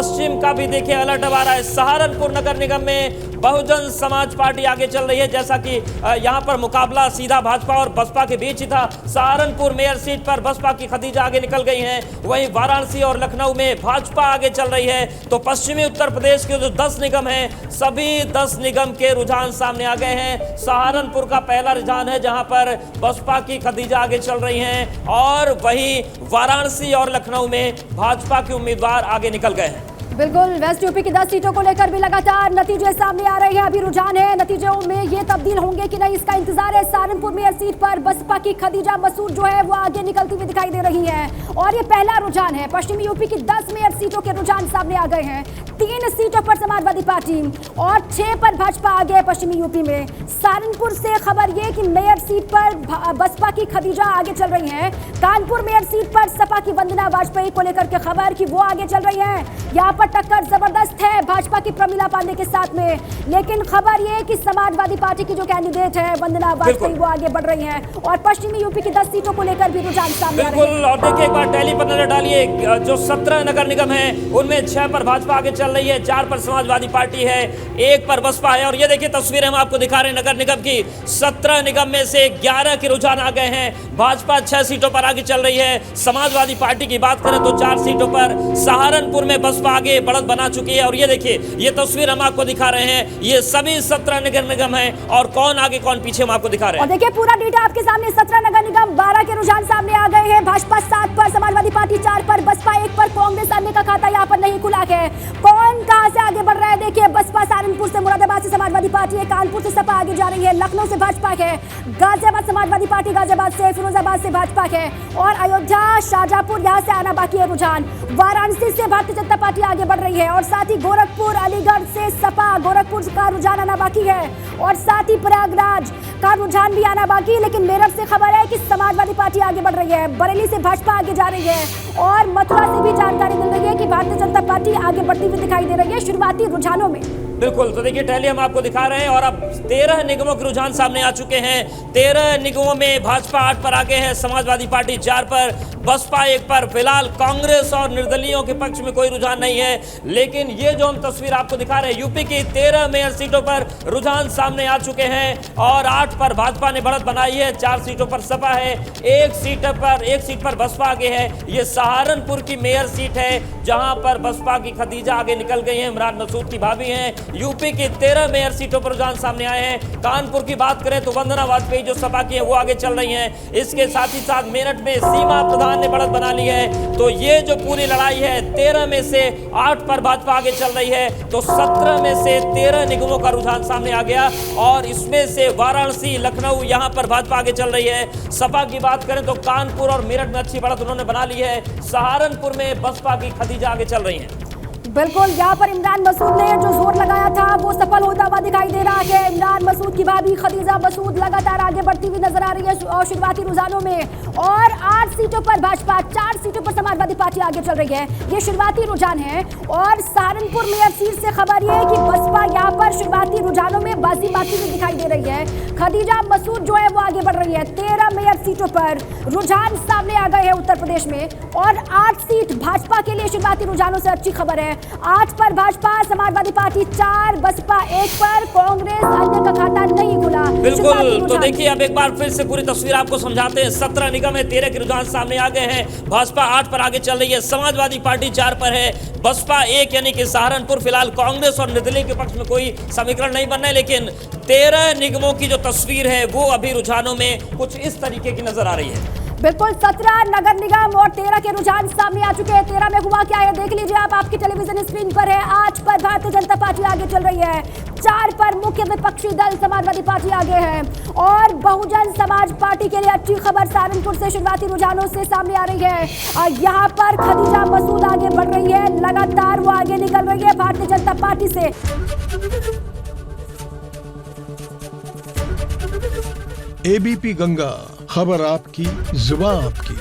पश्चिम का भी देखिए अलर्ट आ रहा है। सहारनपुर नगर निगम में बहुजन समाज पार्टी आगे चल रही है, जैसा कि यहां पर मुकाबला सीधा भाजपा और बसपा के बीच ही था। सहारनपुर मेयर सीट पर बसपा की खदीजा आगे निकल गई हैं, वहीं वाराणसी और लखनऊ में भाजपा आगे चल रही है। तो पश्चिमी उत्तर प्रदेश के जो 10 निगम हैं, सभी 10 निगम के रुझान सामने आ गए हैं। सहारनपुर का पहला रुझान है जहां पर बसपा की खदीजा आगे चल रही हैं, और वहीं वाराणसी और लखनऊ में भाजपा के उम्मीदवार आगे निकल गए हैं। बिल्कुल, वेस्ट यूपी की 10 सीटों को लेकर भी लगातार नतीजे सामने आ रहे हैं। अभी रुझान है, नतीजों में ये तब्दील होंगे कि नहीं, इसका इंतजार है। सहारनपुर मेयर सीट पर बसपा की खदीजा मसूद जो है वो आगे निकलती हुई दिखाई दे रही है, और ये पहला रुझान है। पश्चिमी यूपी की 10 मेयर सीटों के रुझान सामने आ गए हैं। 3 सीटों पर समाजवादी पार्टी और 6 पर भाजपा आगे है पश्चिमी यूपी में। सहारनपुर से खबर ये कि मेयर सीट पर बसपा की खदीजा आगे चल रही है। कानपुर मेयर सीट पर सपा की वंदना वाजपेयी को लेकर के खबर कि वो आगे चल रही है। यहाँ पर टक्कर जबरदस्त है भाजपा की प्रमिला पांडे के साथ में, लेकिन खबर ये कि समाजवादी पार्टी की जो कैंडिडेट है वंदना वाजपेयी वो आगे बढ़ रही हैं, और पश्चिमी यूपी की 10 सीटों को लेकर भी रुझान सामने आ रहे हैं। बिल्कुल, और देखिए एक बार टैली पर नजर डालिए, जो 17 नगर निगम है उनमें 6 पर भाजपा आगे चल रही है, 4 पर समाजवादी पार्टी है, 1 पर बसपा है। और ये देखिए तस्वीरें हम आपको दिखा रहे हैं नगर निगम की। 17 निगम में से 11 के रुझान आ गए हैं। भाजपा 6 सीटों पर आगे चल रही है। समाजवादी पार्टी की बात करें तो 4 सीटों पर। सहारनपुर में बसपा आगे बढ़त बना चुकी है, और ये देखिए ये तस्वीर हम आपको दिखा रहे हैं, ये सभी 17 नगर निगम हैं, और कौन आगे कौन पीछे हम आपको दिखा रहे हैं। और देखिए पूरा डेटा आपके सामने। 17 नगर निगम, 12 के रुझान सामने आ गए हैं। भाजपा 7 पर, समाजवादी पार्टी 4 पर, बसपा 1 पर। कांग्रेस अन्य का खाता यहाँ पर नहीं खुला है। कौन कहां से आगे बढ़ रहा है देखिए। बसपा सहारनपुर से, मुरादाबाद से समाजवादी पार्टी है, कानपुर से सपा आगे जा रही है, लखनऊ से भाजपा है, गाजियाबाद समाजवादी पार्टी गाजियाबाद से, फिरोजाबाद से भाजपा है, और अयोध्या शाहजहांपुर यहाँ से आना बाकी है रुझान। वाराणसी से भारतीय जनता पार्टी आगे बढ़ रही है, और साथ ही गोरखपुर अलीगढ़ से सपा, गोरखपुर का रुझान आना बाकी है, और साथ ही प्रयागराज का रुझान भी आना बाकी है। लेकिन मेरठ से खबर है कि समाजवादी पार्टी आगे बढ़ रही है, बरेली से भाजपा आगे जा रही है, और मथुरा से भी जानकारी मिल रही है कि भारतीय जनता पार्टी आगे बढ़ती हुई दिखाई दे रही है शुरुआती रुझानों में। बिल्कुल, तो देखिए टैली हम आपको दिखा रहे हैं, और अब 13 निगमों के रुझान सामने आ चुके हैं। 13 निगमों में भाजपा 8 पर आगे है, समाजवादी पार्टी 4 पर, बसपा 1 पर। फिलहाल कांग्रेस और निर्दलीयों के पक्ष में कोई रुझान नहीं है, लेकिन ये जो हम तस्वीर आपको दिखा रहे हैं, यूपी की 13 मेयर सीटों पर रुझान सामने आ चुके हैं, और 8 पर भाजपा ने बढ़त बनाई है, 4 सीटों पर सपा है, 1 सीट पर बसपा आगे है। ये सहारनपुर की मेयर सीट है जहां पर बसपा की खदीजा आगे निकल गई है, इमरान मसूद की भाभी हैं। यूपी की 13 मेयर सीटों पर रुझान सामने आए हैं। कानपुर की बात करें तो वंदना वाजपेयी जो सपा की है वो आगे चल रही हैं। इसके साथ ही साथ मेरठ में सीमा प्रधान ने बढ़त बना ली है। तो ये जो पूरी लड़ाई है, 13 में से 8 पर भाजपा आगे चल रही है, तो 17 में से 13 निगमों का रुझान सामने आ गया, और इसमें से वाराणसी, लखनऊ यहाँ पर भाजपा आगे चल रही है। सपा की बात करें तो कानपुर और मेरठ में अच्छी बढ़त उन्होंने बना ली है। सहारनपुर में बसपा की खदीजा आगे चल रही है। बिल्कुल, यहाँ पर इमरान मसूद ने जो जोर लगाया था वो सफल होता हुआ दिखाई दे रहा है। इमरान मसूद की भाभी खदीजा मसूद लगातार आगे बढ़ती हुई नजर आ रही है शुरुआती रुझानों में, और 8 सीटों पर भाजपा, 4 सीटों पर समाजवादी पार्टी आगे चल रही है। ये शुरुआती रुझान है, और सहारनपुर मेयर सीट से खबर ये है कि बसपा यहाँ पर शुरुआती रुझानों में बाजी मारती हुई दिखाई दे रही है। खदीजा मसूद जो है वो आगे बढ़ रही है। 13 मेयर सीटों पर रुझान सामने आ गए हैं उत्तर प्रदेश में, और 8 सीट भाजपा के लिए शुरुआती रुझानों से अच्छी खबर है। 8 पर भाजपा, समाजवादी पार्टी 4, बसपा 1 पर, कांग्रेस अन्य का खाता नहीं खुला। बिल्कुल, तो देखिए अब एक बार फिर से पूरी तस्वीर आपको समझाते हैं। 17 निगम है, 13 के रुझान सामने आ गए हैं। भाजपा 8 पर आगे चल रही है, समाजवादी पार्टी 4 पर है, बसपा 1 यानी कि सहारनपुर। फिलहाल कांग्रेस और निर्दलीय के पक्ष में कोई समीकरण नहीं बन रहा है, लेकिन 13 निगमों की जो तस्वीर है वो अभी रुझानों में कुछ इस तरीके की नजर आ रही है। बिल्कुल, 17 नगर निगम और 13 के रुझान सामने आ चुके हैं। 13 में हुआ क्या है देख लीजिए आप, आपकी टेलीविजन स्क्रीन पर है। 8 पर भारतीय जनता पार्टी आगे चल रही है, 4 पर मुख्य विपक्षी दल समाजवादी पार्टी आगे है, और बहुजन समाज पार्टी के लिए अच्छी खबर सहारनपुर से शुरुआती रुझानों से सामने आ रही है। और यहाँ पर खदीजा मसूद आगे बढ़ रही है, लगातार वो आगे निकल रही है भारतीय जनता पार्टी से। एबीपी गंगा, खबर आपकी, जुबान आपकी।